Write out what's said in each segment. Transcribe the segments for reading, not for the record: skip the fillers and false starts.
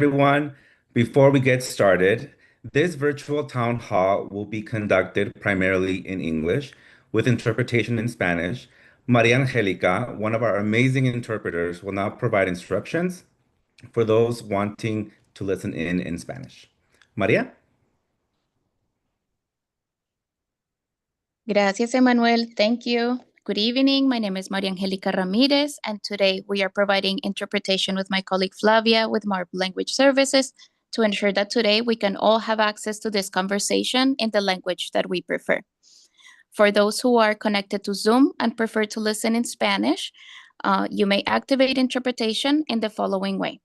everyone. Before we get started, this virtual town hall will be conducted primarily in English with interpretation in Spanish. Maria Angelica, one of our amazing interpreters, will now provide instructions for those wanting to listen in Spanish. Maria? Gracias, Emmanuel. Thank you. Good evening. My name is Maria Angelica Ramirez, and today we are providing interpretation with my colleague Flavia with Marble Language Services to ensure that today we can all have access to this conversation in the language that we prefer. For those who are connected to Zoom and prefer to listen in Spanish, you may activate interpretation in the following way.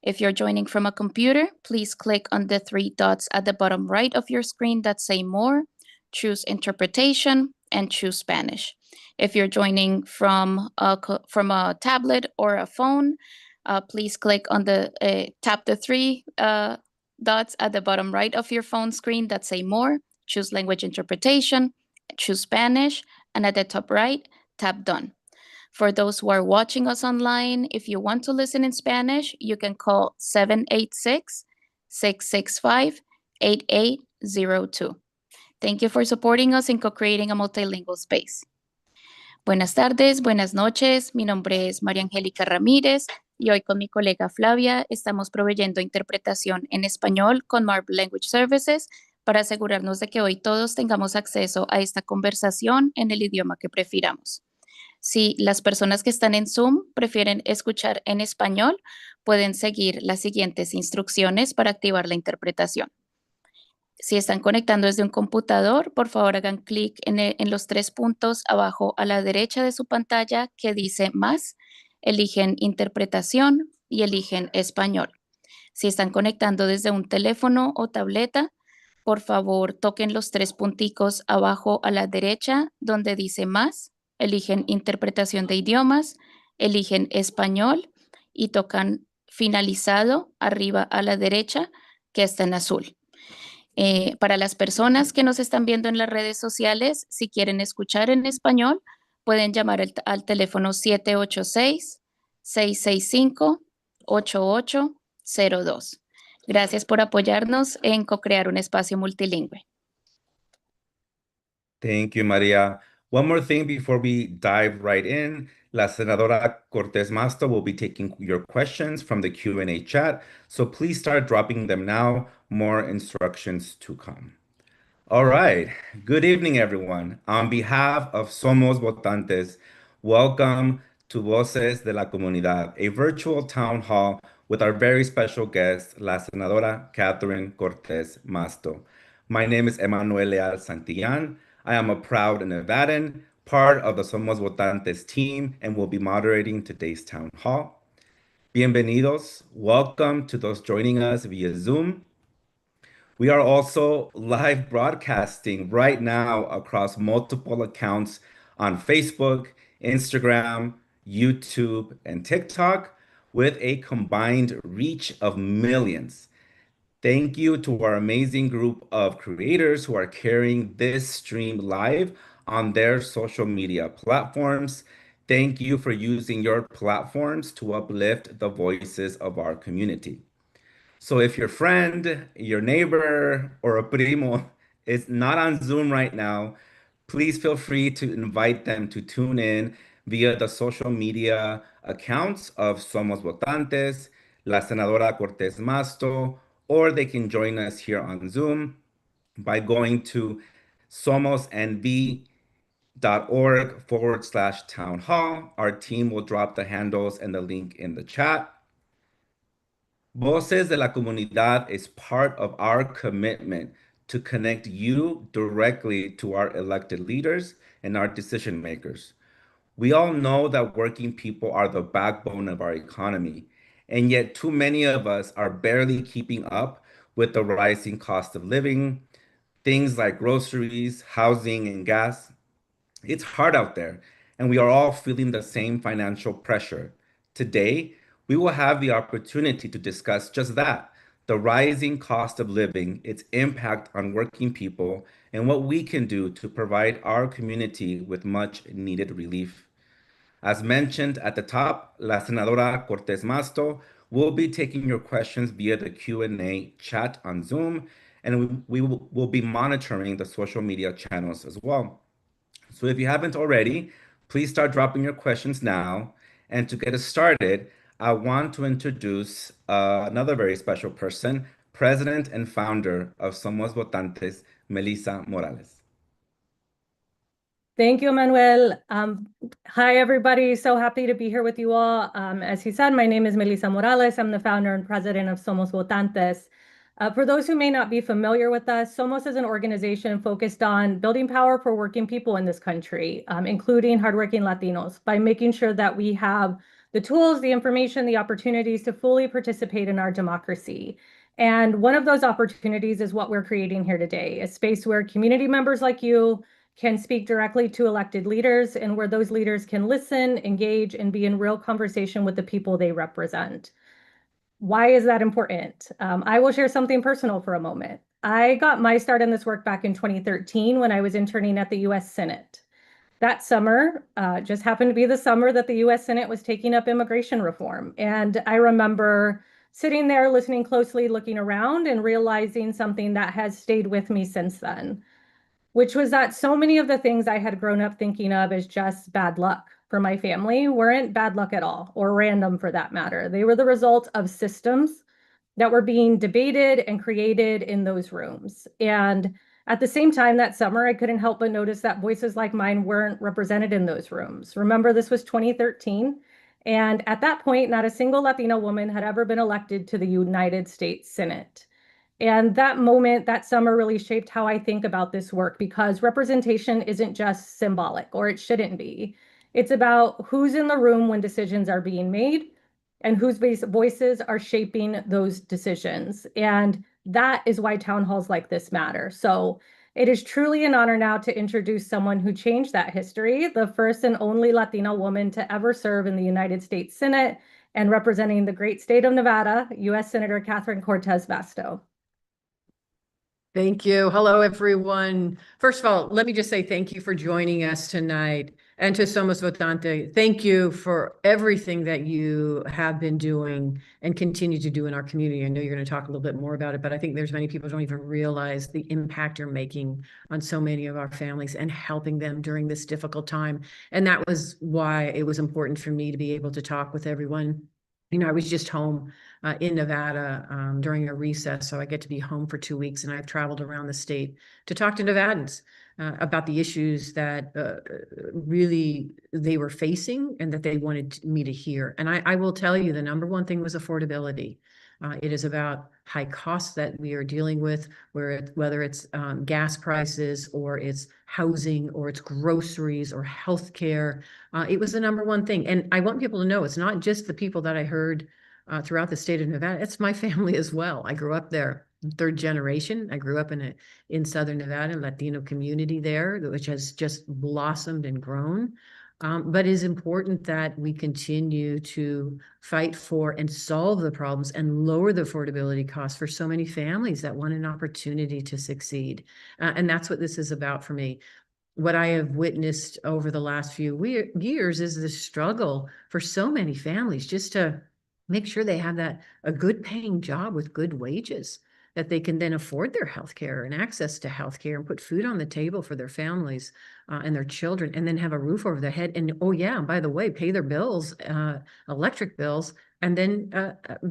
If you're joining from a computer, please click on the three dots at the bottom right of your screen that say More, choose Interpretation, and choose Spanish. If you're joining from a tablet or a phone, please click on tap the three dots at the bottom right of your phone screen that say More, choose Language Interpretation, choose Spanish, and at the top right, tap Done. For those who are watching us online, if you want to listen in Spanish, you can call 786-665-8802. Thank you for supporting us in co-creating a multilingual space. Buenas tardes, buenas noches. Mi nombre es María Angélica Ramírez y hoy con mi colega Flavia estamos proveyendo interpretación en español con Marble Language Services para asegurarnos de que hoy todos tengamos acceso a esta conversación en el idioma que prefiramos. Si las personas que están en Zoom prefieren escuchar en español, pueden seguir las siguientes instrucciones para activar la interpretación. Si están conectando desde un computador, por favor hagan clic en los tres puntos abajo a la derecha de su pantalla que dice Más, eligen Interpretación y eligen Español. Si están conectando desde un teléfono o tableta, por favor toquen los tres punticos abajo a la derecha donde dice Más, eligen Interpretación de idiomas, eligen Español y tocan Finalizado arriba a la derecha que está en azul. Para las personas que nos están viendo en las redes sociales, si quieren escuchar en español, pueden llamar al teléfono 786-665-8802. Gracias por apoyarnos en co-crear un espacio multilingüe. Thank you, Maria. One more thing before we dive right in. La senadora Cortez Masto will be taking your questions from the Q&A chat, so please start dropping them now. More instructions to come. All right. Good evening, everyone. On behalf of Somos Votantes, welcome to Voces de la Comunidad, a virtual town hall with our very special guest, la senadora Catherine Cortez Masto. My name is Emmanuel Leal Santillan. I am a proud Nevadan, part of the Somos Votantes team, and will be moderating today's town hall. Bienvenidos. Welcome to those joining us via Zoom. We are also live broadcasting right now across multiple accounts on Facebook, Instagram, YouTube, and TikTok with a combined reach of millions. Thank you to our amazing group of creators who are carrying this stream live on their social media platforms. Thank you for using your platforms to uplift the voices of our community. So if your friend, your neighbor, or a primo is not on Zoom right now, please feel free to invite them to tune in via the social media accounts of Somos Votantes, la senadora Cortez Masto, or they can join us here on Zoom by going to somosnv.org/town hall. Our team will drop the handles and the link in the chat. Voces de la Comunidad is part of our commitment to connect you directly to our elected leaders and our decision makers. We all know that working people are the backbone of our economy, and yet too many of us are barely keeping up with the rising cost of living, things like groceries, housing, and gas. It's hard out there, and we are all feeling the same financial pressure. Today, we will have the opportunity to discuss just that, the rising cost of living, its impact on working people, and what we can do to provide our community with much needed relief. As mentioned at the top, la senadora Cortez Masto We'll be taking your questions via the Q&A chat on Zoom, and we'll be monitoring the social media channels as well. So if you haven't already, please start dropping your questions now. And to get us started, I want to introduce another very special person, President and founder of Somos Votantes, Melissa Morales. Thank you, Manuel. Hi, everybody. So happy to be here with you all. As he said, my name is Melissa Morales. I'm the founder and president of Somos Votantes. For those who may not be familiar with us, Somos is an organization focused on building power for working people in this country, including hardworking Latinos, by making sure that we have the tools, the information, the opportunities to fully participate in our democracy. And one of those opportunities is what we're creating here today, a space where community members like you can speak directly to elected leaders and where those leaders can listen, engage, and be in real conversation with the people they represent. Why is that important? I will share something personal for a moment. I got my start in this work back in 2013 when I was interning at the US Senate. That summer just happened to be the summer that the US Senate was taking up immigration reform. And I remember sitting there, listening closely, looking around, and realizing something that has stayed with me since then, which was that so many of the things I had grown up thinking of as just bad luck for my family weren't bad luck at all, or random for that matter. They were the result of systems that were being debated and created in those rooms. And at the same time that summer, I couldn't help but notice that voices like mine weren't represented in those rooms. Remember, this was 2013. And at that point, not a single Latina woman had ever been elected to the United States Senate. And that moment, that summer really shaped how I think about this work, because representation isn't just symbolic, or it shouldn't be. It's about who's in the room when decisions are being made and whose voices are shaping those decisions. And that is why town halls like this matter. So it is truly an honor now to introduce someone who changed that history, the first and only Latina woman to ever serve in the United States Senate and representing the great state of Nevada, U.S. Senator Catherine Cortez Masto. Thank you. Hello, everyone. First of all, let me just say thank you for joining us tonight. And to Somos Votante, thank you for everything that you have been doing and continue to do in our community. I know you're going to talk a little bit more about it, but I think there's many people who don't even realize the impact you're making on so many of our families and helping them during this difficult time. And that was why it was important for me to be able to talk with everyone. You know, I was just home in Nevada during a recess, so I get to be home for 2 weeks, and I've traveled around the state to talk to Nevadans about the issues that really they were facing and that they wanted me to hear. And I will tell you, the number one thing was affordability. It is about high costs that we are dealing with, whether it's gas prices or it's housing or it's groceries or healthcare. It was the number one thing. And I want people to know it's not just the people that I heard throughout the state of Nevada. It's my family as well. I grew up there, third generation. I grew up in Southern Nevada, Latino community there, which has just blossomed and grown. But it is important that we continue to fight for and solve the problems and lower the affordability costs for so many families that want an opportunity to succeed. And that's what this is about for me. What I have witnessed over the last few years is the struggle for so many families just to make sure they have a good paying job with good wages, that they can then afford their health care and access to health care and put food on the table for their families and their children, and then have a roof over their head. And oh yeah, by the way, pay their bills, electric bills, and then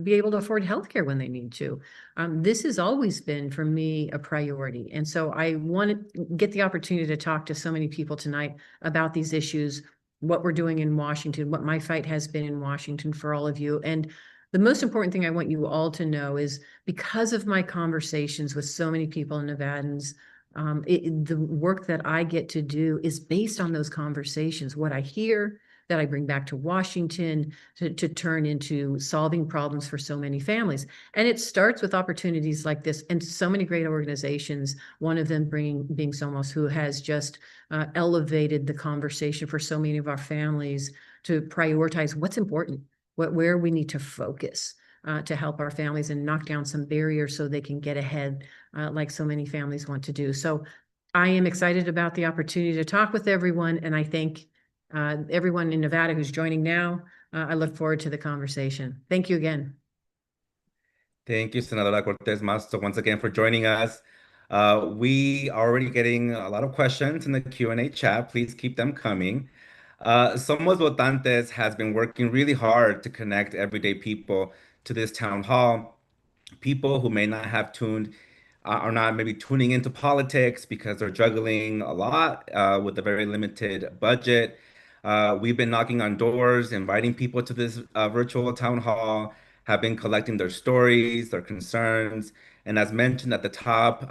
be able to afford health care when they need to. This has always been, for me, a priority. And so I want to get the opportunity to talk to so many people tonight about these issues, what we're doing in Washington, what my fight has been in Washington for all of you. And the most important thing I want you all to know is, because of my conversations with so many people in Nevadans, the work that I get to do is based on those conversations, what I hear, that I bring back to Washington to turn into solving problems for so many families. And it starts with opportunities like this and so many great organizations, one of them being Somos, who has just elevated the conversation for so many of our families to prioritize what's important, where we need to focus to help our families and knock down some barriers so they can get ahead like so many families want to do. So I am excited about the opportunity to talk with everyone, and I thank everyone in Nevada who's joining now. I look forward to the conversation. Thank you again. Thank you, Senadora Cortez Masto, once again for joining us. We are already getting a lot of questions in the Q&A chat. Please keep them coming. Somos Votantes has been working really hard to connect everyday people to this town hall. People who may not have tuned are not maybe tuning into politics because they're juggling a lot with a very limited budget. We've been knocking on doors, inviting people to this virtual town hall, have been collecting their stories, their concerns. And as mentioned at the top,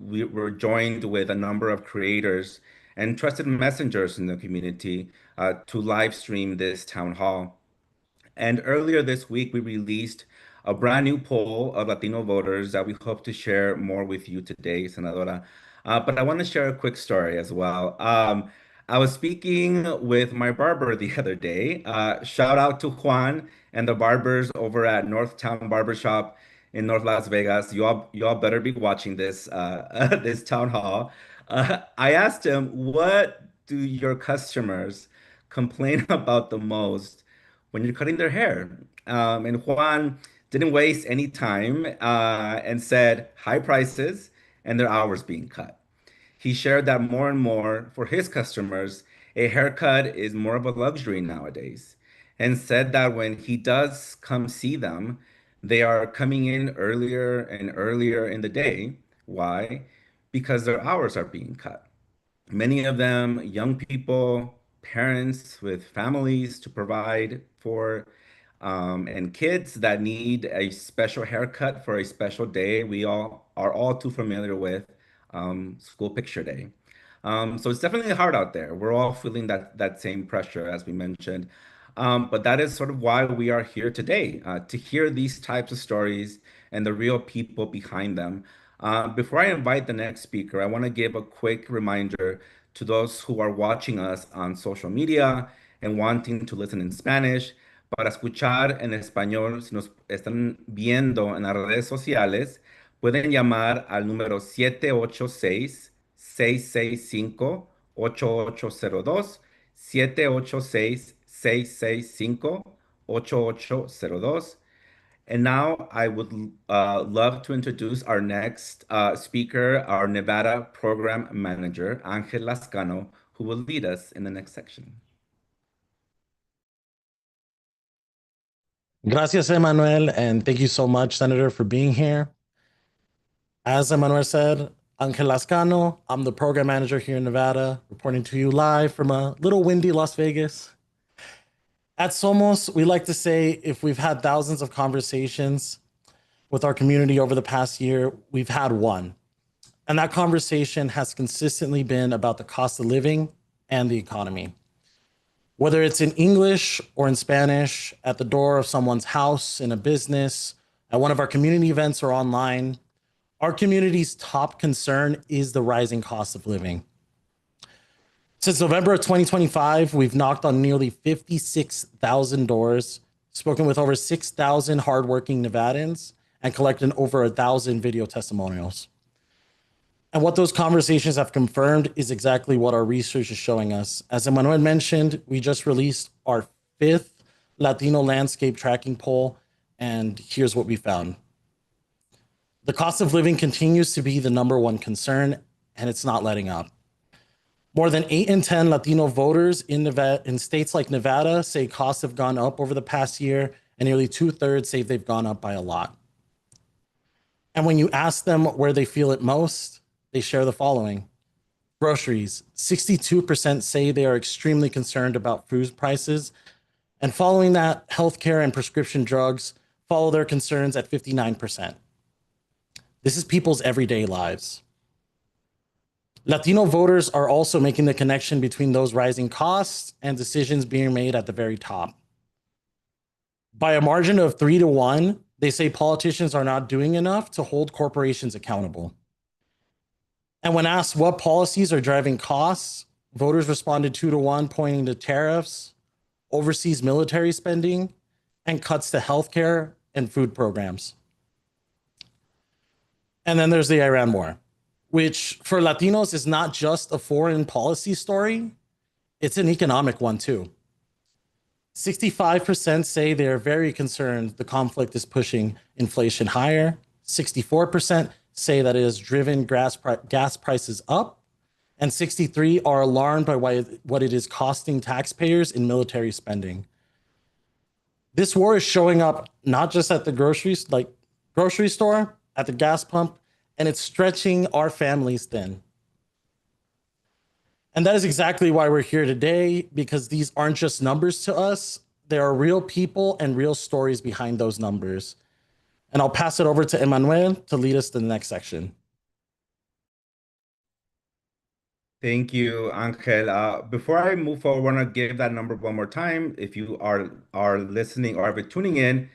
we were joined with a number of creators and trusted messengers in the community to live stream this town hall. And earlier this week, we released a brand new poll of Latino voters that we hope to share more with you today, Senadora. But I want to share a quick story as well. I was speaking with my barber the other day. Shout out to Juan and the barbers over at Northtown Barbershop in North Las Vegas. You all better be watching this this town hall. I asked him, what do your customers complain about the most when you're cutting their hair? And Juan didn't waste any time and said high prices and their hours being cut. He shared that more and more for his customers, a haircut is more of a luxury nowadays, and said that when he does come see them, they are coming in earlier and earlier in the day. Why? Because their hours are being cut. Many of them young people, parents with families to provide for, and kids that need a special haircut for a special day. We all are all too familiar with school picture day. So it's definitely hard out there. We're all feeling that same pressure, as we mentioned. But that is sort of why we are here today, to hear these types of stories and the real people behind them. Before I invite the next speaker, I want to give a quick reminder to those who are watching us on social media and wanting to listen in Spanish. Para escuchar en español, si nos están viendo en las redes sociales, pueden llamar al número 786-665-8802, 786-665-8802. And now I would love to introduce our next speaker, our Nevada Program Manager, Angel Lascano, who will lead us in the next section. Gracias, Emmanuel, and thank you so much, Senator, for being here. As Emmanuel said, Angel Lascano, I'm the program manager here in Nevada, reporting to you live from a little windy Las Vegas. At Somos, we like to say if we've had thousands of conversations with our community over the past year, we've had one. And that conversation has consistently been about the cost of living and the economy. Whether it's in English or in Spanish, at the door of someone's house, in a business, at one of our community events or online, our community's top concern is the rising cost of living. Since November of 2025, we've knocked on nearly 56,000 doors, spoken with over 6,000 hardworking Nevadans, and collected over 1,000 video testimonials. And what those conversations have confirmed is exactly what our research is showing us. As Emmanuel mentioned, we just released our 5th Latino landscape tracking poll, and here's what we found. The cost of living continues to be the #1 concern, and it's not letting up. More than 8 in 10 Latino voters in states like Nevada say costs have gone up over the past year, and nearly 2/3 say they've gone up by a lot. And when you ask them where they feel it most, they share the following. Groceries, 62% say they are extremely concerned about food prices. And following that, healthcare and prescription drugs follow their concerns at 59%. This is people's everyday lives. Latino voters are also making the connection between those rising costs and decisions being made at the very top. By a margin of 3-1, they say politicians are not doing enough to hold corporations accountable. And when asked what policies are driving costs, voters responded 2-1, pointing to tariffs, overseas military spending, and cuts to healthcare and food programs. And then there's the Iran war, which for Latinos is not just a foreign policy story, it's an economic one too. 65% say they're very concerned the conflict is pushing inflation higher. 64% say that it has driven gas prices up. And 63 are alarmed by what it is costing taxpayers in military spending. This war is showing up not just at the grocery store, at the gas pump, and it's stretching our families thin. And that is exactly why we're here today, because these aren't just numbers to us. There are real people and real stories behind those numbers. And I'll pass it over to Emmanuel to lead us to the next section. Thank you, Angel. Before I move forward, I want to give that number one more time. If you are listening or are tuning in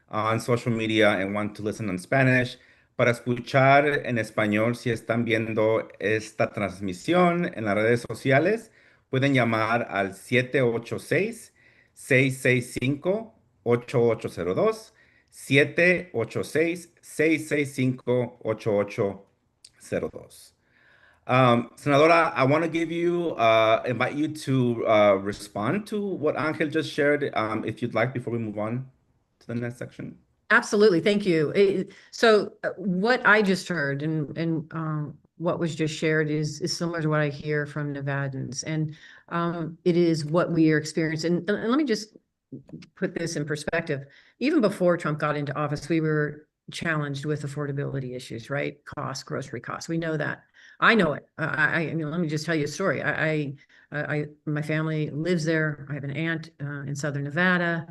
on social media and want to listen in Spanish, para escuchar en español, si están viendo esta transmisión en las redes sociales, pueden llamar al 786-665-8802, 786-665-8802. Senadora, I want to invite you to respond to what Angel just shared, if you'd like, before we move on to the next section. Absolutely. Thank you. So what I just heard and what was just shared is similar to what I hear from Nevadans. And it is what we are experiencing. And let me just put this in perspective. Even before Trump got into office, we were challenged with affordability issues, right? Costs, grocery costs. We know that. I know it. I mean, let me just tell you a story. My family lives there. I have an aunt in Southern Nevada.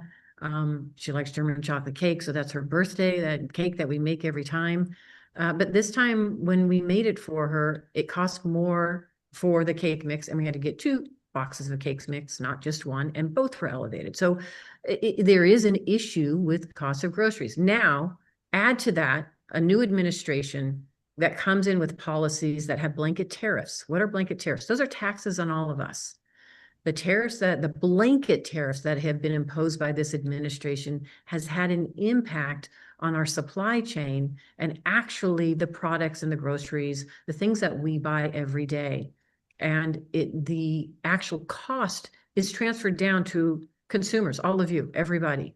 She likes German chocolate cake, so that's her birthday, that cake that we make every time. But this time when we made it for her, it cost more for the cake mix, and we had to get 2 boxes of cakes mix, not just one, and both were elevated. So there is an issue with cost of groceries. Now, add to that a new administration that comes in with policies that have blanket tariffs. What are blanket tariffs? Those are taxes on all of us. The blanket tariffs that have been imposed by this administration has had an impact on our supply chain and actually the products and the groceries, the things that we buy every day. And the actual cost is transferred down to consumers, all of you, everybody.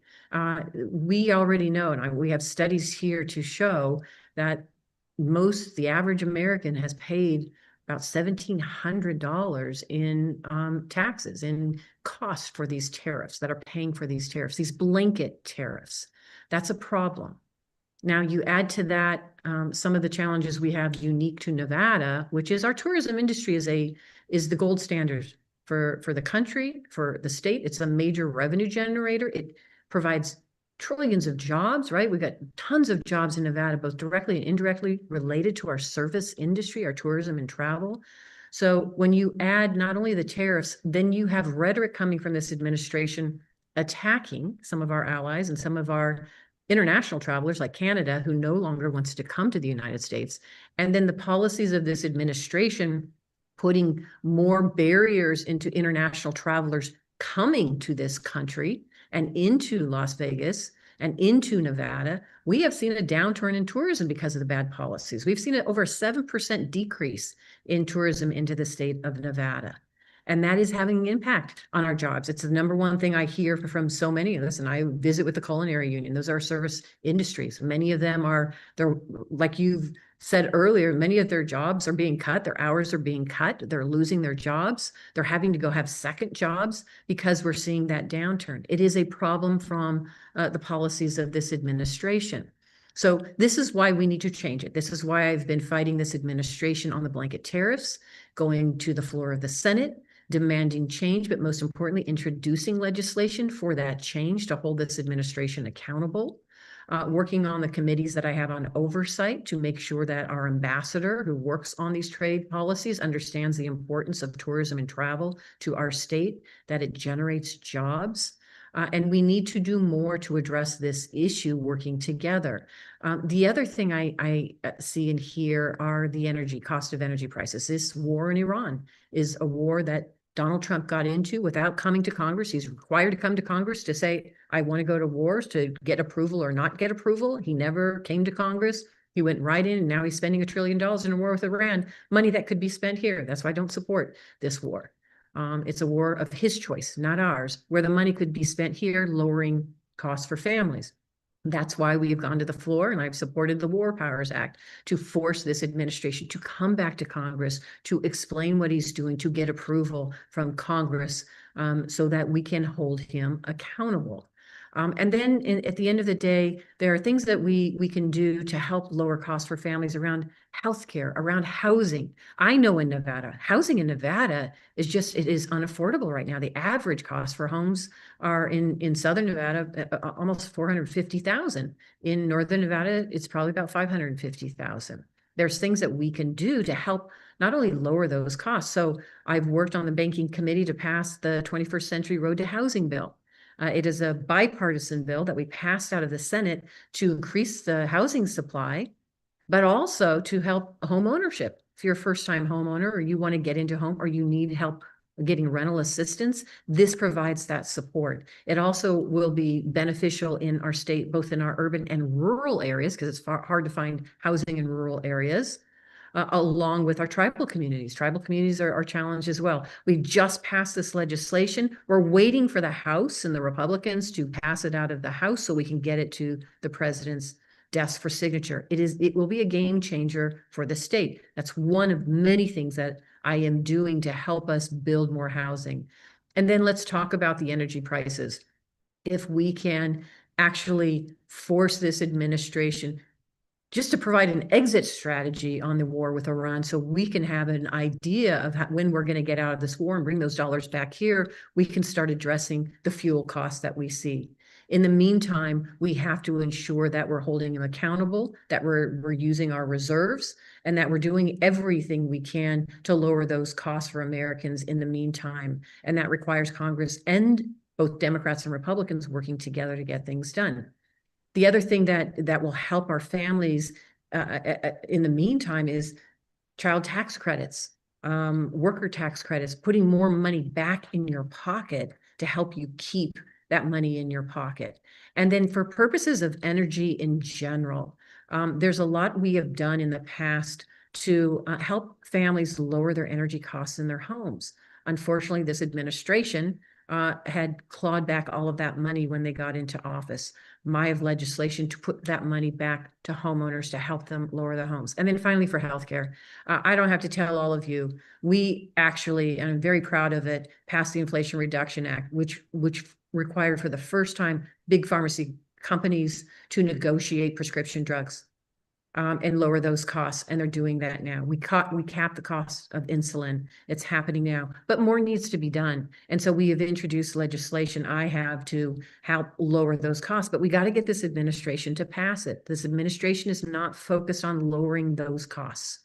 We already know, and we have studies here to show that the average American has paid about $1,700 in taxes, in cost for these tariffs that are paying for these tariffs, these blanket tariffs. That's a problem. Now you add to that some of the challenges we have unique to Nevada, which is our tourism industry is the gold standard for the country, for the state. It's a major revenue generator. It provides trillions of jobs, right? We've got tons of jobs in Nevada, both directly and indirectly related to our service industry, our tourism and travel. So when you add not only the tariffs, then you have rhetoric coming from this administration attacking some of our allies and some of our international travelers like Canada, who no longer wants to come to the United States. And then the policies of this administration putting more barriers into international travelers coming to this country and into Las Vegas and into Nevada. We have seen a downturn in tourism because of the bad policies. We've seen over a 7% decrease in tourism into the state of Nevada. And that is having an impact on our jobs. It's the number one thing I hear from so many of us. And I visit with the culinary union. Those are service industries. Many of them they're like you've said earlier, many of their jobs are being cut. Their hours are being cut. They're losing their jobs. They're having to go have second jobs because we're seeing that downturn. It is a problem from the policies of this administration. So this is why we need to change it. This is why I've been fighting this administration on the blanket tariffs, going to the floor of the Senate, demanding change, but most importantly, introducing legislation for that change to hold this administration accountable, working on the committees that I have on oversight to make sure that our ambassador who works on these trade policies understands the importance of tourism and travel to our state, that it generates jobs. And we need to do more to address this issue working together. The other thing I see and hear are the cost of energy prices. This war in Iran is a war that Donald Trump got into without coming to Congress. He's required to come to Congress to say, I want to go to wars, to get approval or not get approval. He never came to Congress. He went right in, and now he's spending $1 trillion in a war with Iran, money that could be spent here. That's why I don't support this war. It's a war of his choice, not ours, where the money could be spent here lowering costs for families. That's why we've gone to the floor, and I've supported the War Powers Act to force this administration to come back to Congress to explain what he's doing, to get approval from Congress, so that we can hold him accountable. And then at the end of the day, there are things that we can do to help lower costs for families around healthcare, around housing. I know in Nevada, housing in Nevada it is unaffordable right now. The average cost for homes are in Southern Nevada, almost 450,000. In Northern Nevada, it's probably about 550,000. There's things that we can do to help not only lower those costs. So I've worked on the banking committee to pass the 21st Century Road to Housing bill. It is a bipartisan bill that we passed out of the Senate to increase the housing supply, but also to help home ownership. If you're a first-time homeowner or you want to get into home or you need help getting rental assistance, this provides that support. It also will be beneficial in our state, both in our urban and rural areas, because it's hard to find housing in rural areas. Along with our tribal communities. Tribal communities are challenged as well. We just passed this legislation. We're waiting for the House and the Republicans to pass it out of the House so we can get it to the president's desk for signature. It will be a game changer for the state. That's one of many things that I am doing to help us build more housing. And then let's talk about the energy prices. If we can actually force this administration just to provide an exit strategy on the war with Iran so we can have an idea of when we're going to get out of this war and bring those dollars back here, we can start addressing the fuel costs that we see. In the meantime, we have to ensure that we're holding them accountable, that we're using our reserves, and that we're doing everything we can to lower those costs for Americans in the meantime. And that requires Congress and both Democrats and Republicans working together to get things done. The other thing that will help our families in the meantime is child tax credits, worker tax credits, putting more money back in your pocket to help you keep that money in your pocket. And then for purposes of energy in general, there's a lot we have done in the past to help families lower their energy costs in their homes. Unfortunately, this administration had clawed back all of that money when they got into office. I have legislation to put that money back to homeowners to help them lower their homes. And then finally for healthcare, I don't have to tell all of you, we actually, and I'm very proud of it, passed the Inflation Reduction Act, which required for the first time big pharmacy companies to negotiate prescription drugs and lower those costs. And they're doing that now. We capped the cost of insulin. It's happening now, but more needs to be done. And so we have introduced legislation I have to help lower those costs, but we got to get this administration to pass it. This administration is not focused on lowering those costs.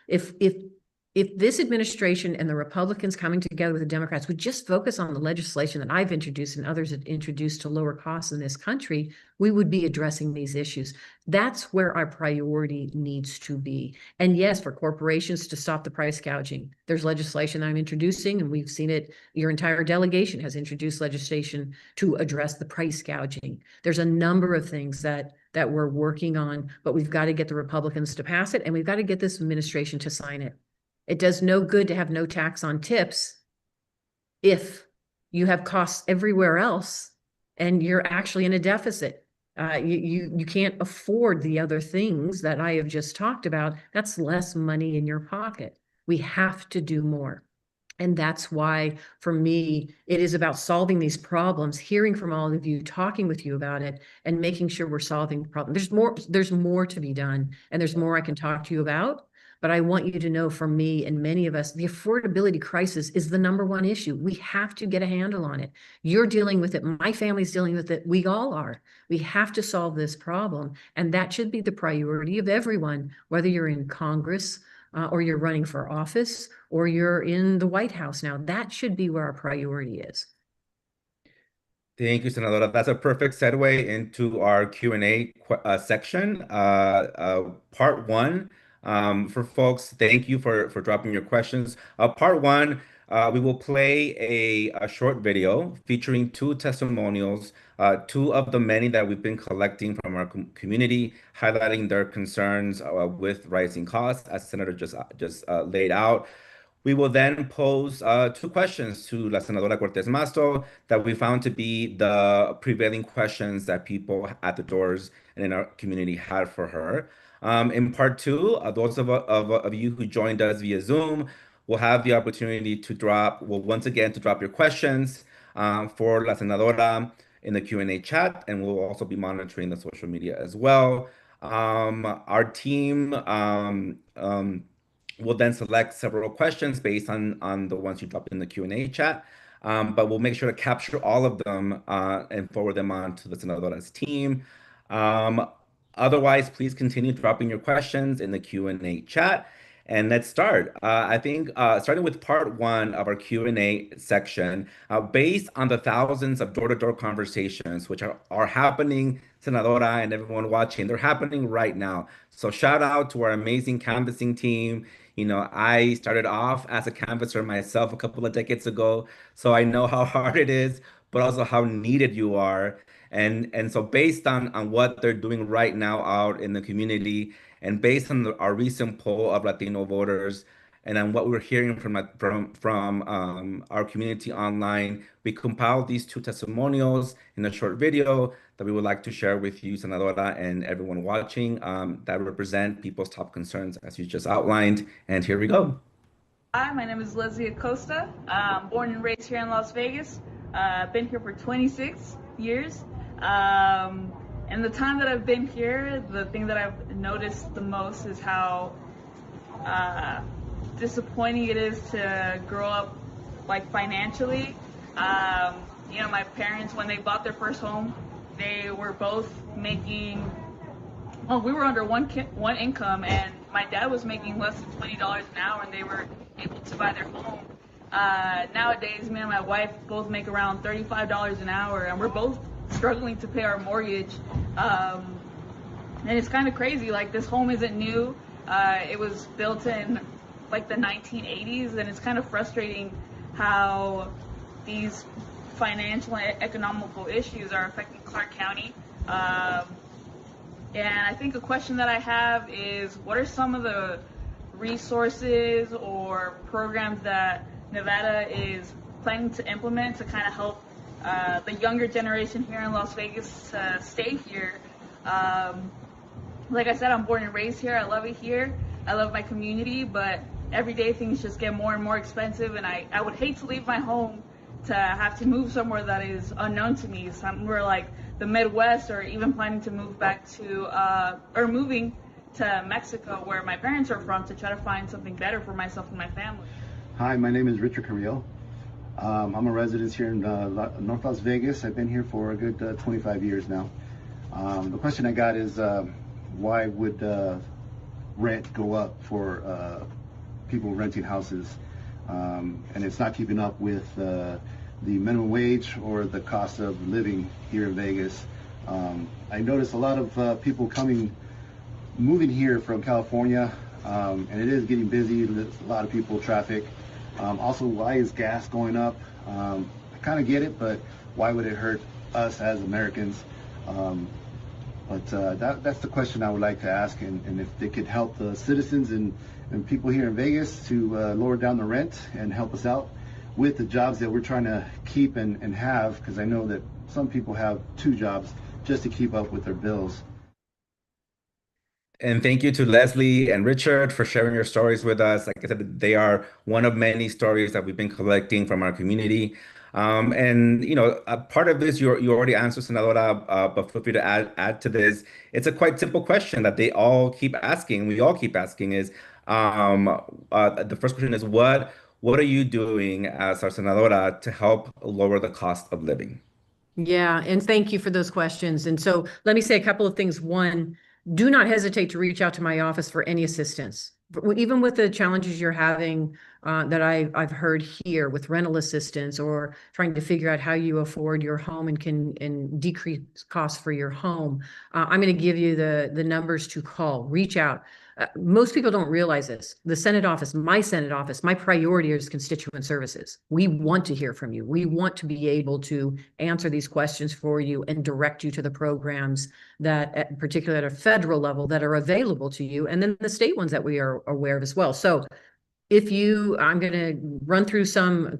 If this administration and the Republicans coming together with the Democrats would just focus on the legislation that I've introduced and others have introduced to lower costs in this country, we would be addressing these issues. That's where our priority needs to be. And yes, for corporations to stop the price gouging. There's legislation I'm introducing, and we've seen it. Your entire delegation has introduced legislation to address the price gouging. There's a number of things that we're working on, but we've got to get the Republicans to pass it, and we've got to get this administration to sign it. It does no good to have no tax on tips if you have costs everywhere else and you're actually in a deficit. You can't afford the other things that I have just talked about. That's less money in your pocket. We have to do more. And that's why, for me, it is about solving these problems, hearing from all of you, talking with you about it, and making sure we're solving the problem. There's more to be done, and there's more I can talk to you about. But I want you to know, for me and many of us, the affordability crisis is the #1 issue. We have to get a handle on it. You're dealing with it. My family's dealing with it. We all are. We have to solve this problem. And that should be the priority of everyone, whether you're in Congress or you're running for office or you're in the White House now. That should be where our priority is. Thank you, Senadora. That's a perfect segue into our Q&A section. Part one, for folks, thank you for dropping your questions. Part one, we will play a short video featuring 2 testimonials, 2 of the many that we've been collecting from our community, highlighting their concerns with rising costs, as Senator just laid out. We will then pose two questions to La Senadora Cortez Masto that we found to be the prevailing questions that people at the doors and in our community had for her. In part two, those of you who joined us via Zoom will have the opportunity to once again to drop your questions for La Senadora in the Q&A chat, and we'll also be monitoring the social media as well. Our team we'll then select several questions based on the ones you dropped in the Q&A chat, but we'll make sure to capture all of them and forward them on to the Senadora's team. Otherwise, please continue dropping your questions in the Q&A chat. And let's start. I think starting with part one of our Q&A section, based on the thousands of door-to-door conversations which are happening, Senadora and everyone watching, they're happening right now. So shout out to our amazing canvassing team. You know, I started off as a canvasser myself a couple of decades ago, so I know how hard it is, but also how needed you are. And so based on what they're doing right now out in the community, and based on our recent poll of Latino voters, and on what we're hearing from our community online, we compiled these two testimonials in a short video that we would like to share with you, Senadora, and everyone watching, that represent people's top concerns as you just outlined. And here we go. Hi, my name is Leslie Acosta. I'm born and raised here in Las Vegas. I've been here for 26 years. And the time that I've been here, the thing that I've noticed the most is how disappointing it is to grow up like financially. You know, my parents, when they bought their first home, they were both making, well, we were under one income, and my dad was making less than $20 an hour, and they were able to buy their home. Nowadays, me and my wife both make around $35 an hour, and we're both struggling to pay our mortgage. And it's kind of crazy. Like, this home isn't new. It was built in like the 1980s, and it's kind of frustrating how these financial and economical issues are affecting Clark County. And I think a question that I have is, what are some of the resources or programs that Nevada is planning to implement to kind of help the younger generation here in Las Vegas stay here? Like I said, I'm born and raised here. I love it here. I love my community, but every day things just get more and more expensive, and I would hate to leave my home to have to move somewhere that is unknown to me, somewhere like the Midwest, or even planning to move back to, or moving to Mexico, where my parents are from, to try to find something better for myself and my family. Hi, my name is Richard Carrillo. I'm a resident here in North Las Vegas. I've been here for a good 25 years now. The question I got is, why would rent go up for people renting houses? And it's not keeping up with the minimum wage or the cost of living here in Vegas. I noticed a lot of people moving here from California, and it is getting busy. There's a lot of people, traffic. Also, why is gas going up? I kind of get it, but why would it hurt us as Americans? But that's the question I would like to ask, and if they could help the citizens and people here in Vegas to lower down the rent and help us out with the jobs that we're trying to keep and have, because I know that some people have 2 jobs just to keep up with their bills. And thank you to Leslie and Richard for sharing your stories with us. Like I said, they are one of many stories that we've been collecting from our community. And you know, a part of this you already answered, Senadora, but feel free to add to this. It's a quite simple question that they all keep asking. We all keep asking is, the first question is, what are you doing as our Senadora to help lower the cost of living? Yeah, and thank you for those questions. And so let me say a couple of things. One, do not hesitate to reach out to my office for any assistance. Even with the challenges you're having that I've heard here with rental assistance, or trying to figure out how you afford your home and can decrease costs for your home, I'm going to give you the numbers to call. Reach out. Most people don't realize this. The Senate office, my priority is constituent services. We want to hear from you. We want to be able to answer these questions for you and direct you to the programs that, particularly at a federal level, that are available to you, and then the state ones that we are aware of as well. So I'm going to run through some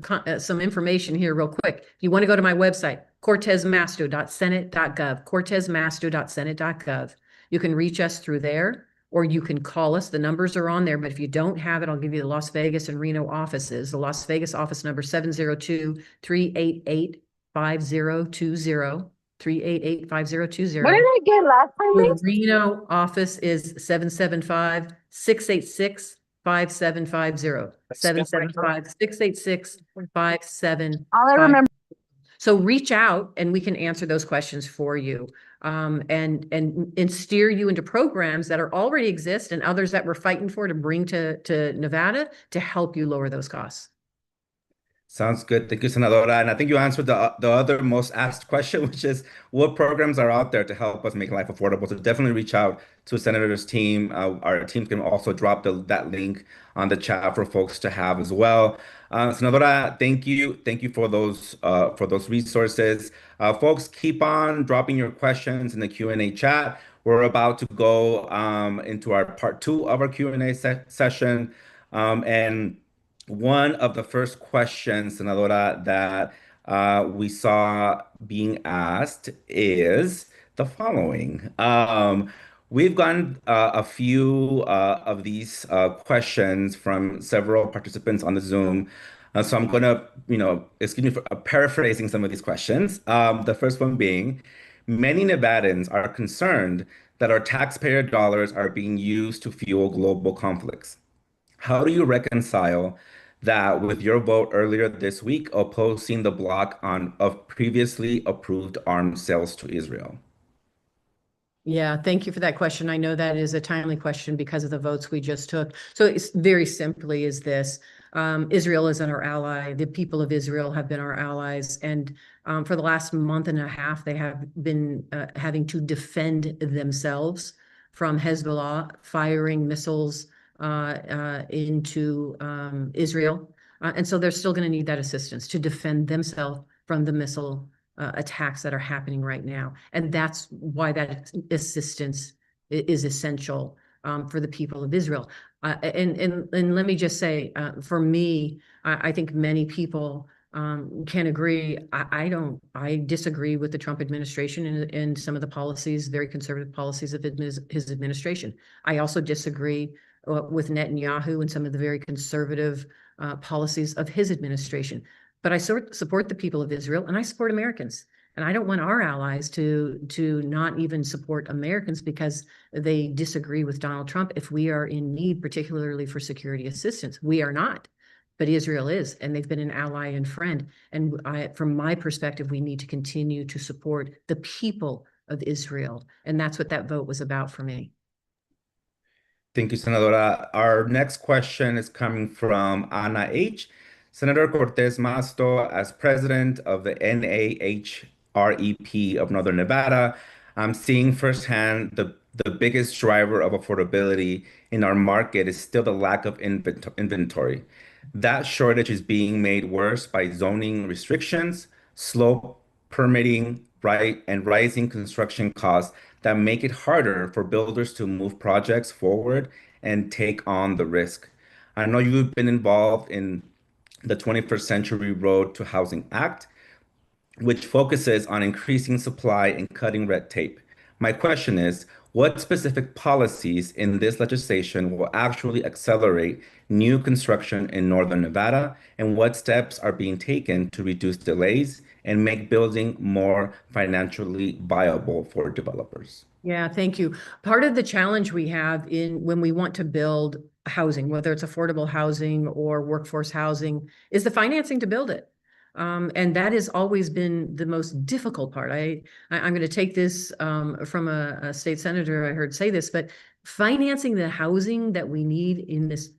information here real quick. If you want to go to my website, cortezmasto.senate.gov, cortezmasto.senate.gov. You can reach us through there, or you can call us. The numbers are on there, but if you don't have it, I'll give you the Las Vegas and Reno offices. The Las Vegas office number 702-388-5020, 388-5020. What did I get last time, The miss? Reno office is 775-686-5750. 775-686-5750. All I remember. So reach out and we can answer those questions for you, and steer you into programs that are already exist and others that we're fighting for to bring to Nevada to help you lower those costs. Sounds good. Thank you, Senadora. And I think you answered the other most asked question, which is what programs are out there to help us make life affordable. So definitely reach out to Senator's team. Our team can also drop that link on the chat for folks to have as well. Senadora, thank you. Thank you for those resources. Folks, keep on dropping your questions in the Q&A chat. We're about to go into our part 2 of our Q&A session. And one of the first questions, Senadora, that we saw being asked is the following. We've gotten a few of these questions from several participants on the Zoom. So I'm going to, excuse me for paraphrasing some of these questions. The first one being, many Nevadans are concerned that our taxpayer dollars are being used to fuel global conflicts. How do you reconcile that with your vote earlier this week opposing the block of previously approved arms sales to Israel? Yeah, thank you for that question. I know that is a timely question because of the votes we just took. So it's very simply is this. Israel is our ally. The people of Israel have been our allies. And for the last month and a half, they have been having to defend themselves from Hezbollah firing missiles into Israel. And so they're still going to need that assistance to defend themselves from the missile attacks that are happening right now. And that's why that assistance is essential for the people of Israel. And let me just say, for me, I think many people can agree. I disagree with the Trump administration and some of the policies, very conservative policies of his administration. I also disagree with Netanyahu and some of the very conservative policies of his administration. But I support the people of Israel and I support Americans. And I don't want our allies to not even support Americans because they disagree with Donald Trump if we are in need, particularly for security assistance. We are not, but Israel is, and they've been an ally and friend. And from my perspective, we need to continue to support the people of Israel. And that's what that vote was about for me. Thank you, Senadora. Our next question is coming from Ana H. Senator Cortez Masto, as president of the NAHREP of Northern Nevada, I'm seeing firsthand the biggest driver of affordability in our market is still the lack of inventory. That shortage is being made worse by zoning restrictions, slow permitting, and rising construction costs that make it harder for builders to move projects forward and take on the risk. I know you've been involved in the 21st Century Road to Housing Act, which focuses on increasing supply and cutting red tape. My question is, what specific policies in this legislation will actually accelerate new construction in Northern Nevada, and what steps are being taken to reduce delays and make building more financially viable for developers? Yeah, thank you. Part of the challenge we have when we want to build housing, whether it's affordable housing or workforce housing, is the financing to build it. And that has always been the most difficult part. I'm going to take this from a state senator I heard say this, but financing the housing that we need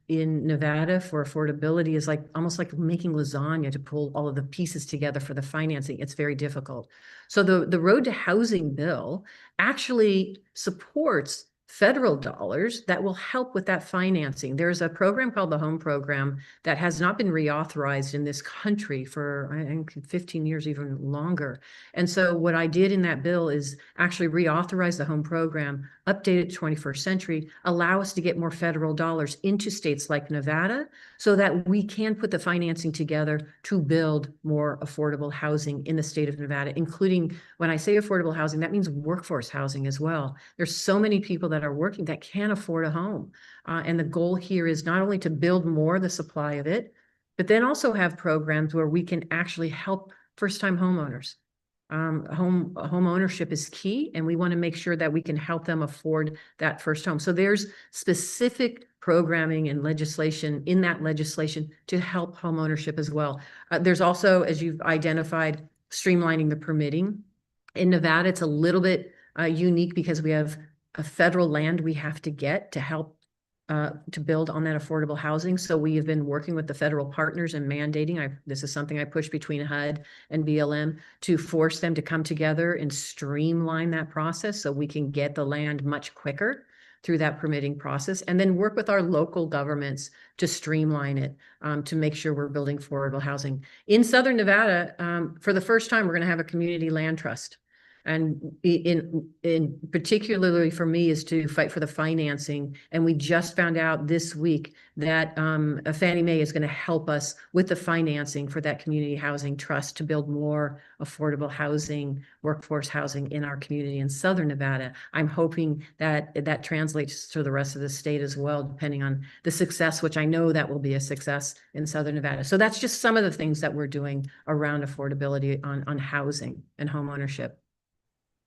in Nevada for affordability is almost like making lasagna to pull all of the pieces together for the financing. It's very difficult. So the Road to Housing bill actually supports federal dollars that will help with that financing. There's a program called the Home Program that has not been reauthorized in this country for, I think, 15 years, even longer. And so what I did in that bill is actually reauthorize the Home Program, update it to 21st century, allow us to get more federal dollars into states like Nevada so that we can put the financing together to build more affordable housing in the state of Nevada, including, when I say affordable housing, that means workforce housing as well. There's so many people that are working that can't afford a home. And the goal here is not only to build more the supply of it, but then also have programs where we can actually help first-time homeowners. Home ownership is key, and we want to make sure that we can help them afford that first home. So there's specific programming and legislation in that legislation to help home ownership as well. There's also, as you've identified, streamlining the permitting. In Nevada, it's a little bit unique because we have a federal land we have to get to help to build on that affordable housing. So we have been working with the federal partners and mandating, this is something I push between HUD and BLM, to force them to come together and streamline that process so we can get the land much quicker through that permitting process, and then work with our local governments to streamline it, to make sure we're building affordable housing. In Southern Nevada, for the first time, we're going to have a community land trust. And in particularly for me is to fight for the financing. And we just found out this week that Fannie Mae is going to help us with the financing for that community housing trust to build more affordable housing, workforce housing in our community in Southern Nevada. I'm hoping that that translates to the rest of the state as well, depending on the success, which I know that will be a success in Southern Nevada. So that's just some of the things that we're doing around affordability on housing and home ownership.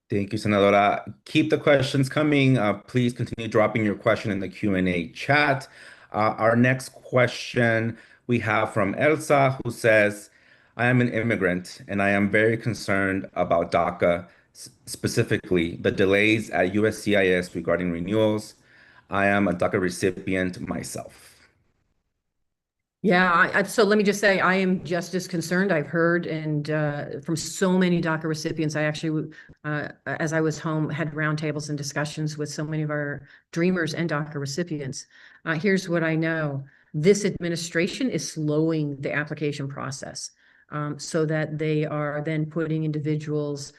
Thank you, Senadora. Keep the questions coming. Please continue dropping your question in the Q&A chat. Our next question we have from Elsa, who says, I am an immigrant and I am very concerned about DACA, specifically the delays at USCIS regarding renewals. I am a DACA recipient myself. Yeah, so let me just say, I am just as concerned. I've heard and from so many DACA recipients. I actually, as I was home, had roundtables and discussions with so many of our dreamers and DACA recipients. Here's what I know. This administration is slowing the application process so that they are then putting individuals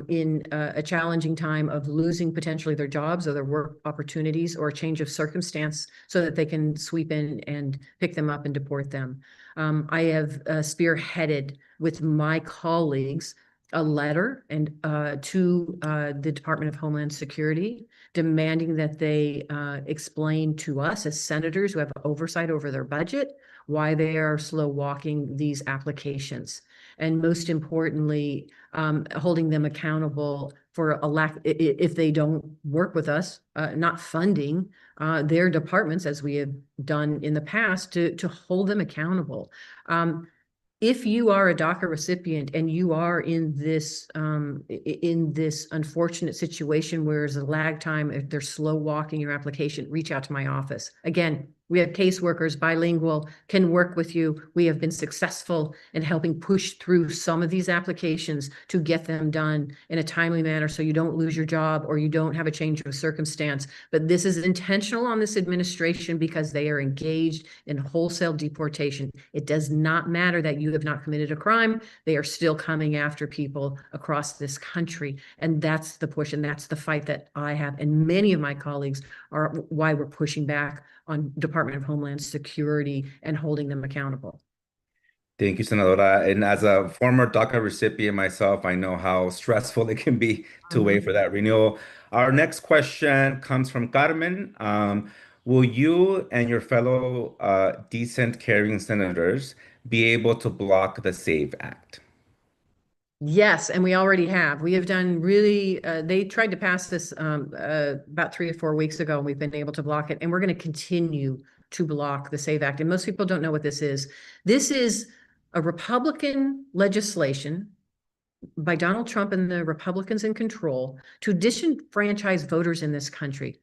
in a challenging time of losing potentially their jobs or their work opportunities or a change of circumstance so that they can sweep in and pick them up and deport them. I have spearheaded with my colleagues a letter and to the Department of Homeland Security demanding that they explain to us as senators who have oversight over their budget why they are slow walking these applications. And most importantly, holding them accountable for a lack, if they don't work with us, not funding their departments as we have done in the past to hold them accountable. If you are a DACA recipient and you are in this unfortunate situation where there's a lag time, if they're slow walking your application, reach out to my office. Again, we have caseworkers, bilingual, can work with you. We have been successful in helping push through some of these applications to get them done in a timely manner so you don't lose your job or you don't have a change of circumstance. But this is intentional on this administration because they are engaged in wholesale deportation. It does not matter that you have not committed a crime. They are still coming after people across this country. And that's the push and that's the fight that I have. And many of my colleagues are why we're pushing back on Department of Homeland Security and holding them accountable. Thank you, Senadora. And as a former DACA recipient myself, I know how stressful it can be to wait for that renewal. Our next question comes from Carmen. Will you and your fellow decent, caring senators be able to block the SAVE Act? Yes, and we already have. We have done really, they tried to pass this about 3 or 4 weeks ago, and we've been able to block it. And we're going to continue to block the SAVE Act. And most people don't know what this is. This is a Republican legislation by Donald Trump and the Republicans in control to disenfranchise voters in this country.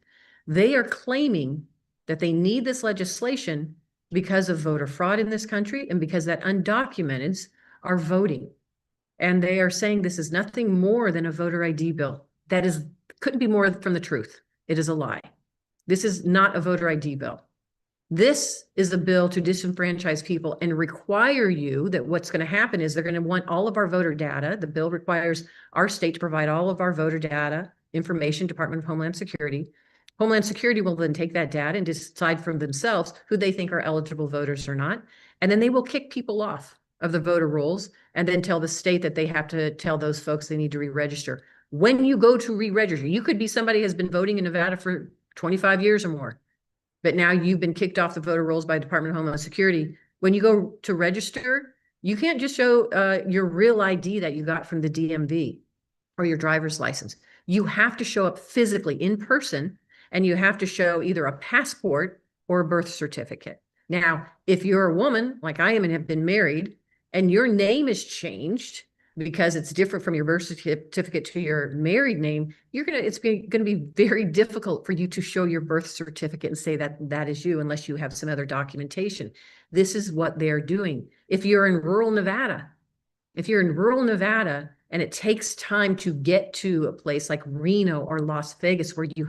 They are claiming that they need this legislation because of voter fraud in this country and because that undocumenteds are voting. And they are saying this is nothing more than a voter ID bill. That couldn't be more from the truth. It is a lie. This is not a voter ID bill. This is a bill to disenfranchise people and require you that what's going to happen is they're going to want all of our voter data. The bill requires our state to provide all of our voter data information, Department of Homeland Security. Homeland Security will then take that data and decide from themselves who they think are eligible voters or not. And then they will kick people off of the voter rolls and then tell the state that they have to tell those folks they need to re-register. When you go to re-register, you could be somebody who has been voting in Nevada for 25 years or more, but now you've been kicked off the voter rolls by Department of Homeland Security. When you go to register, you can't just show your real ID that you got from the DMV or your driver's license. You have to show up physically in person, and you have to show either a passport or a birth certificate. Now, if you're a woman like I am and have been married, and your name is changed because it's different from your birth certificate to your married name, it's going to be very difficult for you to show your birth certificate and say that that is you unless you have some other documentation. This is what they're doing. If you're in rural Nevada and it takes time to get to a place like Reno or Las Vegas where you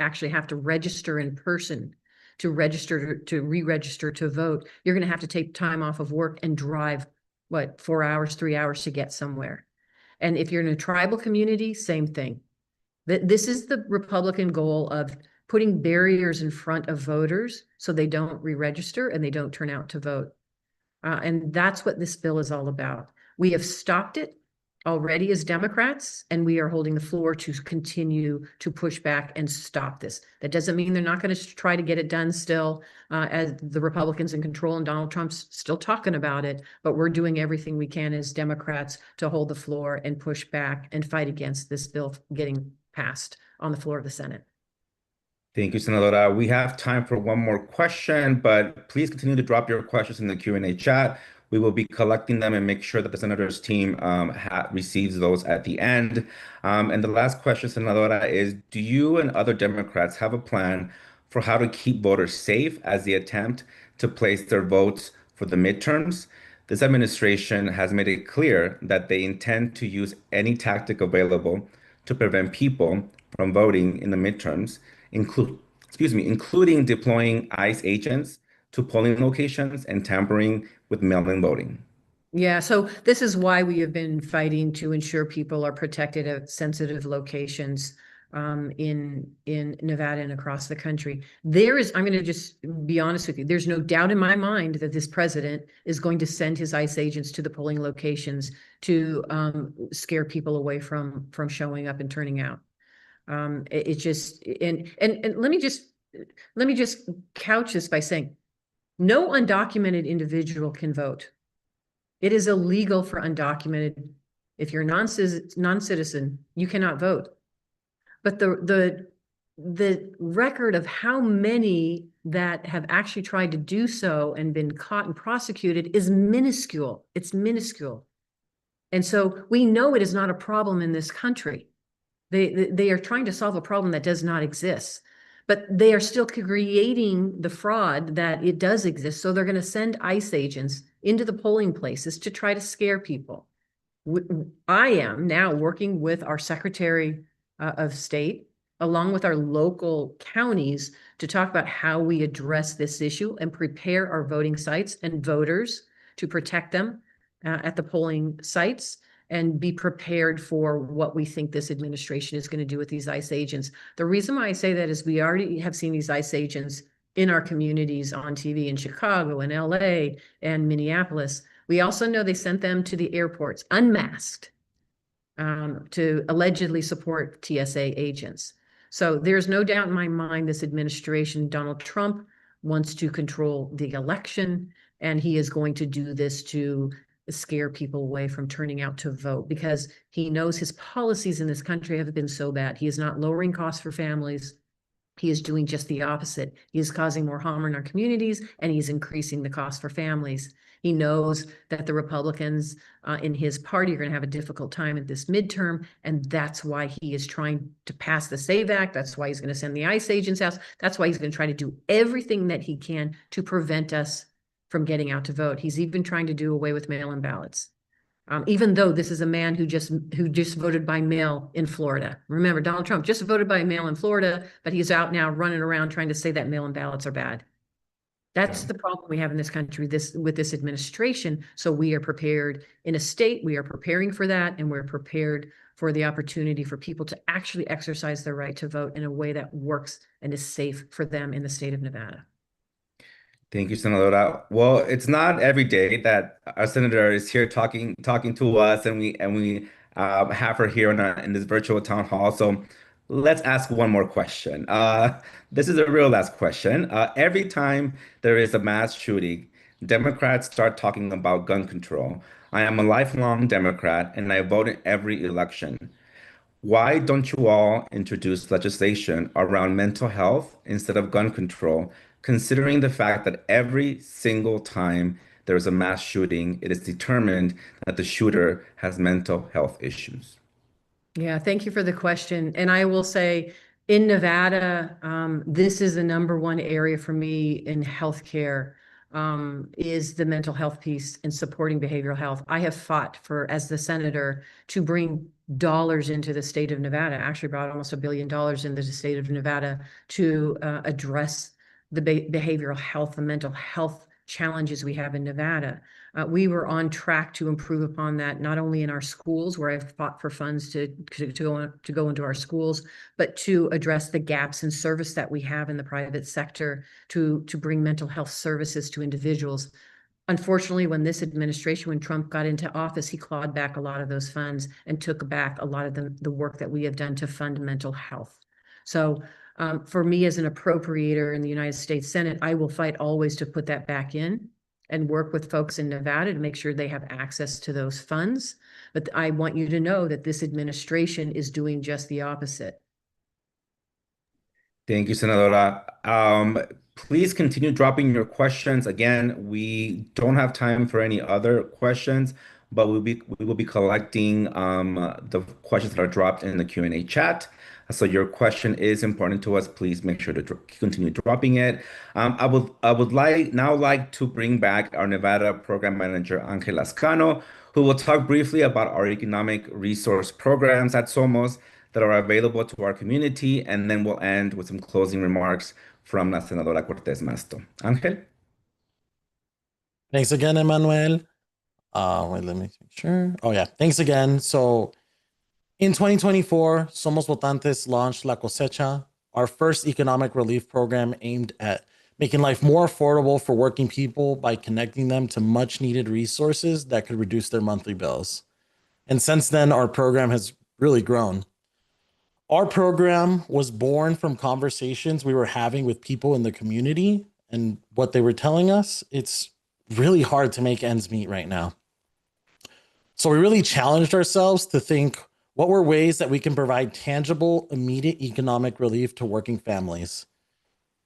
actually have to register in person to re-register to vote, you're going to have to take time off of work and drive 4 hours, 3 hours to get somewhere. And if you're in a tribal community, same thing. This is the Republican goal of putting barriers in front of voters so they don't re-register and they don't turn out to vote. And that's what this bill is all about. We have stopped it already as Democrats, and we are holding the floor to continue to push back and stop this. That doesn't mean they're not going to try to get it done still, as the Republicans in control and Donald Trump's still talking about it, but we're doing everything we can as Democrats to hold the floor and push back and fight against this bill getting passed on the floor of the Senate. Thank you, Senadora. We have time for one more question, but please continue to drop your questions in the Q&A chat. We will be collecting them and make sure that the Senator's team receives those at the end. And the last question, Senadora, is do you and other Democrats have a plan for how to keep voters safe as they attempt to place their votes for the midterms? This administration has made it clear that they intend to use any tactic available to prevent people from voting in the midterms, including deploying ICE agents to polling locations and tampering with mail-in voting. Yeah, so this is why we have been fighting to ensure people are protected at sensitive locations in Nevada and across the country. I'm going to just be honest with you, there's no doubt in my mind that this president is going to send his ICE agents to the polling locations to scare people away from showing up and turning out. It just and let me just couch this by saying, no undocumented individual can vote. It is illegal for undocumented. If you're non-citizen, you cannot vote. But the record of how many that have actually tried to do so and been caught and prosecuted is minuscule. It's minuscule. And so we know it is not a problem in this country. They are trying to solve a problem that does not exist. But they are still creating the fraud that it does exist. So they're going to send ICE agents into the polling places to try to scare people. I am now working with our Secretary of State, along with our local counties, to talk about how we address this issue and prepare our voting sites and voters to protect them at the polling sites, and be prepared for what we think this administration is going to do with these ICE agents. The reason why I say that is we already have seen these ICE agents in our communities on TV in Chicago and LA and Minneapolis. We also know they sent them to the airports unmasked to allegedly support TSA agents. So there's no doubt in my mind this administration, Donald Trump, wants to control the election, and he is going to do this to scare people away from turning out to vote because he knows his policies in this country have been so bad. He is not lowering costs for families. He is doing just the opposite. He is causing more harm in our communities, and he's increasing the cost for families. He knows that the Republicans in his party are going to have a difficult time at this midterm, and that's why he is trying to pass the SAVE Act. That's why he's going to send the ICE agents out. That's why he's going to try to do everything that he can to prevent us from getting out to vote. He's even trying to do away with mail-in ballots. even though this is a man who just voted by mail in Florida. Remember, Donald Trump just voted by mail in Florida, but he's out now running around trying to say that mail-in ballots are bad. That's the problem we have in this country with this administration. So we are prepared in a state, we are preparing for that, and we're prepared for the opportunity for people to actually exercise their right to vote in a way that works and is safe for them in the state of Nevada. Thank you, Senadora. Well, it's not every day that our senator is here talking to us, and we have her here in this virtual town hall. So let's ask one more question. This is a real last question. Every time there is a mass shooting, Democrats start talking about gun control. I am a lifelong Democrat, and I vote in every election. Why don't you all introduce legislation around mental health instead of gun control, considering the fact that every single time there is a mass shooting, it is determined that the shooter has mental health issues? Yeah, thank you for the question. And I will say in Nevada, this is the #1 area for me in healthcare, is the mental health piece and supporting behavioral health. I have fought as the senator to bring dollars into the state of Nevada, actually brought almost $1 billion into the state of Nevada to address the behavioral health and mental health challenges we have in Nevada. We were on track to improve upon that, not only in our schools, where I've fought for funds to go into our schools, but to address the gaps in service that we have in the private sector to bring mental health services to individuals. Unfortunately, when Trump got into office, he clawed back a lot of those funds and took back a lot of the work that we have done to fund mental health. So for me as an appropriator in the United States Senate, I will fight always to put that back in and work with folks in Nevada to make sure they have access to those funds. But I want you to know that this administration is doing just the opposite. Thank you, Senadora. Please continue dropping your questions. Again, we don't have time for any other questions, but we will be collecting the questions that are dropped in the Q&A chat. So your question is important to us. Please make sure to continue dropping it. I would like to bring back our Nevada Program Manager, Angel Lascano, who will talk briefly about our economic resource programs at Somos that are available to our community, and then we'll end with some closing remarks from La Senadora Cortez Masto. Angel? Thanks again, Emmanuel. Wait, let me make sure. Oh, yeah. Thanks again. So in 2024, Somos Votantes launched La Cosecha, our first economic relief program aimed at making life more affordable for working people by connecting them to much needed resources that could reduce their monthly bills. And since then, our program has really grown. Our program was born from conversations we were having with people in the community and what they were telling us. It's really hard to make ends meet right now. So we really challenged ourselves to think, what were ways that we can provide tangible, immediate economic relief to working families?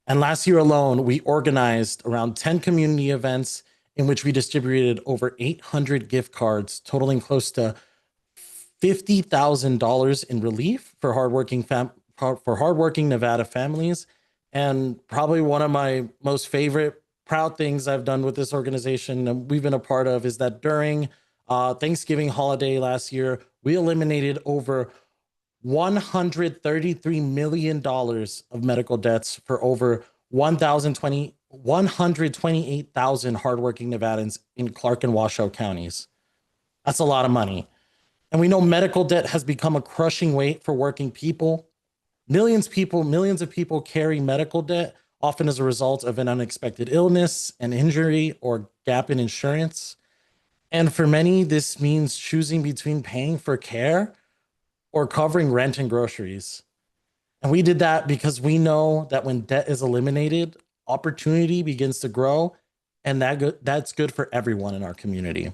And last year alone, we organized around 10 community events in which we distributed over 800 gift cards, totaling close to $50,000 in relief for hardworking Nevada families. And probably one of my most favorite proud things I've done with this organization and we've been a part of is that during Thanksgiving holiday last year, we eliminated over $133 million of medical debts for over 128,000 hardworking Nevadans in Clark and Washoe counties. That's a lot of money. And we know medical debt has become a crushing weight for working people. Millions of people carry medical debt, often as a result of an unexpected illness, an injury, or gap in insurance. And for many, this means choosing between paying for care or covering rent and groceries. And we did that because we know that when debt is eliminated, opportunity begins to grow, and that's good for everyone in our community.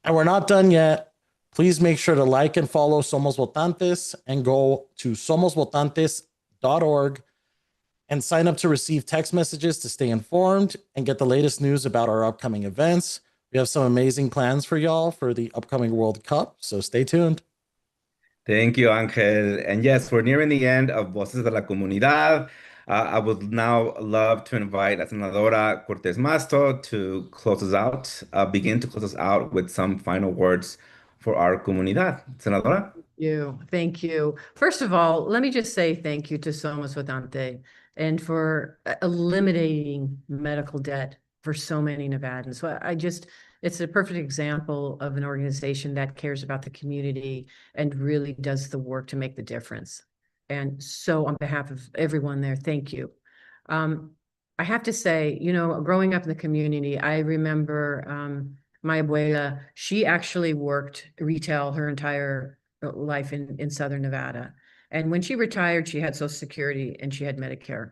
And we're not done yet. Please make sure to like and follow Somos Votantes and go to somosvotantes.org and sign up to receive text messages to stay informed and get the latest news about our upcoming events. We have some amazing plans for y'all for the upcoming World Cup, so stay tuned. Thank you, Angel. And yes, we're nearing the end of Voces de la Comunidad. I would now love to invite Senadora Cortez Masto to close us out, begin to close us out with some final words for our comunidad. Senadora? Thank you. First of all, let me just say thank you to Somos Votante and for eliminating medical debt for so many Nevadans. So it's a perfect example of an organization that cares about the community and really does the work to make the difference. And so on behalf of everyone there, thank you. I have to say, growing up in the community, I remember my abuela, she actually worked retail her entire life in Southern Nevada. And when she retired, she had Social Security and she had Medicare.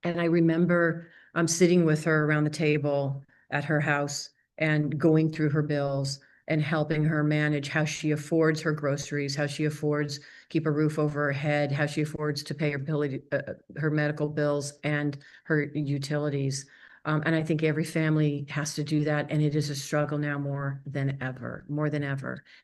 And I remember sitting with her around the table at her house and going through her bills and helping her manage how she affords her groceries, how she affords keep a roof over her head, how she affords to pay her medical bills and her utilities. And I think every family has to do that. And it is a struggle now more than ever.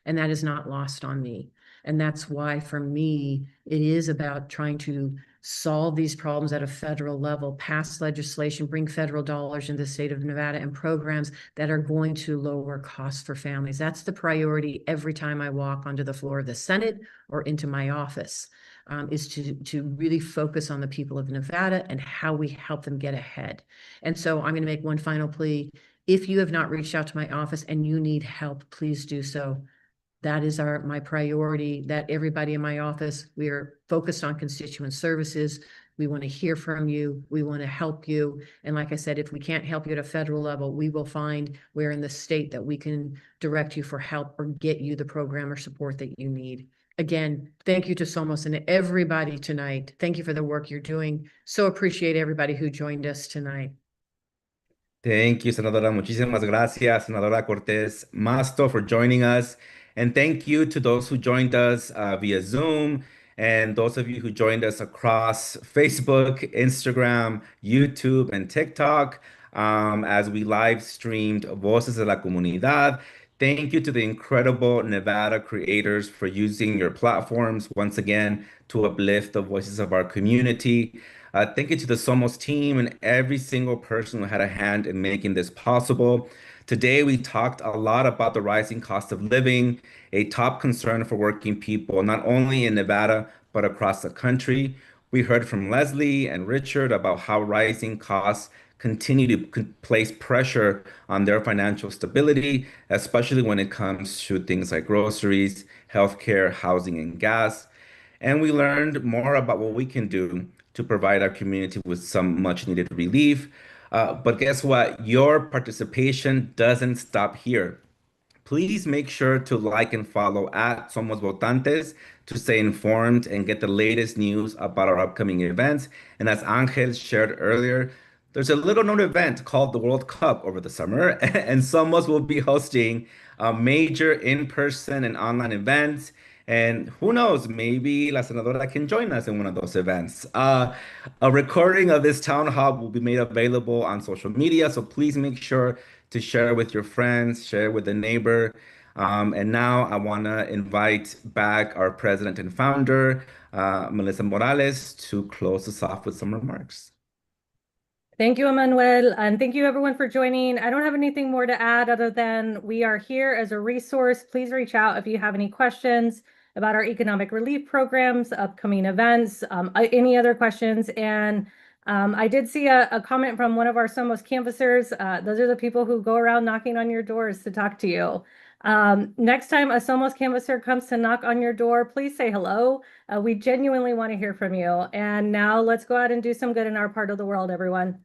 And that is not lost on me. And that's why, for me, it is about trying to solve these problems at a federal level, pass legislation, bring federal dollars in the state of Nevada and programs that are going to lower costs for families. That's the priority every time I walk onto the floor of the Senate or into my office, is to really focus on the people of Nevada and how we help them get ahead. And so I'm going to make one final plea. If you have not reached out to my office and you need help, please do so. That is my priority, that everybody in my office, we are focused on constituent services. We want to hear from you. We want to help you. And like I said, if we can't help you at a federal level, we will find where in the state that we can direct you for help or get you the program or support that you need. Again, thank you to Somos and everybody tonight. Thank you for the work you're doing. So appreciate everybody who joined us tonight. Thank you, Senadora. Muchísimas gracias, Senadora Cortez Masto, for joining us. And thank you to those who joined us via Zoom and those of you who joined us across Facebook, Instagram, YouTube, and TikTok as we live streamed Voces de la Comunidad. Thank you to the incredible Nevada creators for using your platforms once again to uplift the voices of our community. Thank you to the Somos team and every single person who had a hand in making this possible. Today, we talked a lot about the rising cost of living, a top concern for working people, not only in Nevada, but across the country. We heard from Leslie and Richard about how rising costs continue to place pressure on their financial stability, especially when it comes to things like groceries, healthcare, housing, and gas. And we learned more about what we can do to provide our community with some much needed relief. But guess what? Your participation doesn't stop here. Please make sure to like and follow at Somos Votantes to stay informed and get the latest news about our upcoming events. And as Angel shared earlier, there's a little known event called the World Cup over the summer, and Somos will be hosting major in-person and online events. And who knows, maybe La Senadora can join us in one of those events. A recording of this town hall will be made available on social media, so please make sure to share with your friends, share with a neighbor. And now I want to invite back our president and founder, Melissa Morales, to close us off with some remarks. Thank you, Emmanuel, and thank you everyone for joining. I don't have anything more to add other than we are here as a resource. Please reach out if you have any questions about our economic relief programs, upcoming events, any other questions. And I did see a comment from one of our Somos canvassers. Those are the people who go around knocking on your doors to talk to you. Next time a Somos canvasser comes to knock on your door, please say hello. We genuinely want to hear from you. And now let's go out and do some good in our part of the world, everyone.